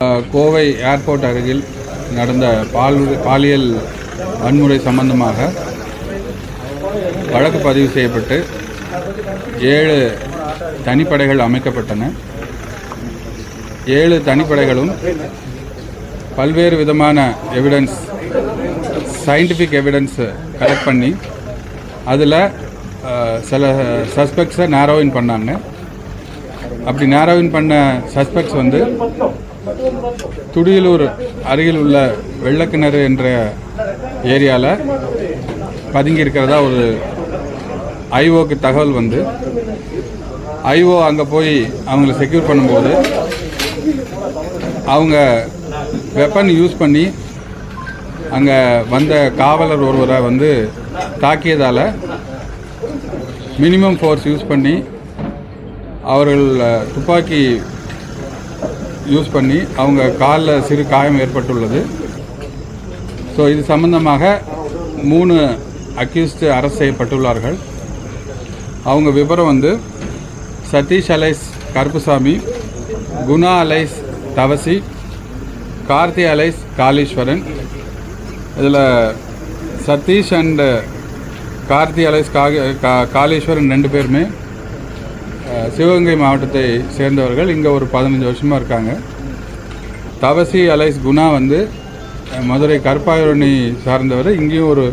Kovai airport அருகில் நடந்த பாலியல் வன்முறை சம்பந்தமாக வழக்கு பதிவு செய்யப்பட்டு 7 தனிப்படைகள் அமைக்கப்பட்டன. 7 தனிப்படைகளும் பல்வேறு விதமான எவிடன்ஸ், சயின்டிஃபிக் எவிடன்ஸ் கலெக்ட் பண்ணி அதில் சில சஸ்பெக்ட்ஸை நேரோவின் பண்ணாங்க. அப்படி நேரோவின் பண்ண சஸ்பெக்ட்ஸ் வந்து துடியலூர் அருகில் உள்ள வெள்ளக்கிணறு என்ற ஏரியாவில் பதுங்கி இருக்கிறதா ஒரு ஐஓக்கு தகவல் வந்து ஐஓ அங்கே போய் அவங்கள செக்யூர் பண்ணும்போது அவங்க வெப்பன் யூஸ் பண்ணி அங்கே வந்த காவலர் ஒருவரை வந்து தாக்கியதால் மினிமம் ஃபோர்ஸ் யூஸ் பண்ணி அவர்கள் துப்பாக்கி யூஸ் பண்ணி அவங்க காலில் சிறு காயம் ஏற்பட்டுள்ளது. ஸோ இது சம்பந்தமாக 3 அக்யூஸ்டு அரெஸ்ட் செய்யப்பட்டுள்ளார்கள். அவங்க விவரம் வந்து Sathish alias Karuppusamy, Guna alias Thavasi, Karthi alias Kaleeswaran. இதில் சதீஷ் அண்ட் கார்த்தி அலைஸ் காளீஸ்வரன் 2 பேருமே சிவகங்கை மாவட்டத்தை சேர்ந்தவர்கள். இங்கே ஒரு 15 வருஷமாக இருக்காங்க. தவசி அலைஸ் குணா வந்து மதுரை கருப்பாயூரணி சார்ந்தவர். இங்கேயும் ஒரு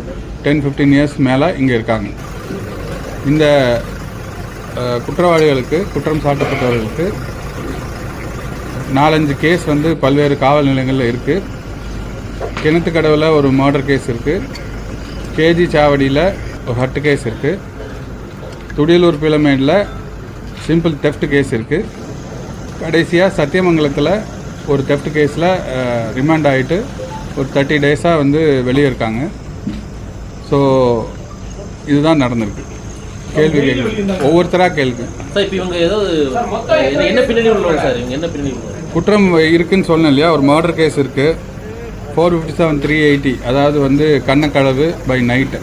10-15 இயர்ஸ் மேலே இங்கே இருக்காங்க. இந்த குற்றவாளிகளுக்கு, குற்றம் சாட்டப்பட்டவர்களுக்கு 4-5 கேஸ் வந்து பல்வேறு காவல் நிலையங்களில் இருக்குது. கிணத்துக்கடவில் ஒரு மர்டர் கேஸ் இருக்குது. கேஜி சாவடியில் ஒரு ஹட்டு கேஸ் இருக்குது. துடியலூர் பிளமேடில் சிம்பிள் தெஃப்ட் கேஸ் இருக்குது. கடைசியாக சத்தியமங்கலத்தில் ஒரு தெஃப்ட் கேஸில் ரிமாண்ட் ஆகிட்டு ஒரு 30 டேஸாக வந்து வெளியே இருக்காங்க. ஸோ இதுதான் நடந்திருக்கு. கேள்வி கேட்குது, ஒவ்வொருத்தராக கேள்வி. குற்றம் இருக்குன்னு சொன்னேன் இல்லையா, ஒரு மர்டர் கேஸ் இருக்குது. 457-380, அதாவது வந்து கண்ணக்களவு பை நைட்டு,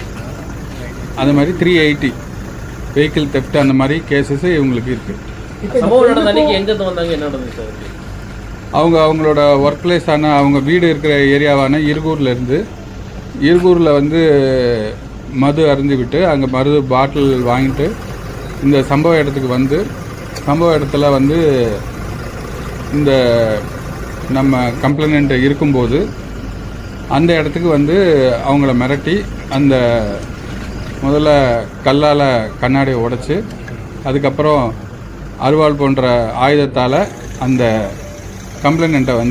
அது மாதிரி 380 வெஹிக்கிள் தெஃப்ட், அந்த மாதிரி கேசஸ் இவங்களுக்கு இருக்குது. அவங்களோட ஒர்க் பிளேஸான அவங்க வீடு இருக்கிற ஏரியாவான இருகூரில் வந்து மது அருந்திவிட்டு அங்கே மது பாட்டில் வாங்கிட்டு இந்த சம்பவ இடத்துக்கு வந்து சம்பவ இடத்துல வந்து இந்த நம்ம கம்ப்ளைண்ட் இருக்கும்போது அந்த இடத்துக்கு வந்து அவங்கள மிரட்டி அந்த முதல்ல கல்லால் கண்ணாடியை உடைச்சி அதுக்கப்புறம் அருவாள் போன்ற ஆயுதத்தால் அந்த கம்ப்ளைண்ட்டை வந்து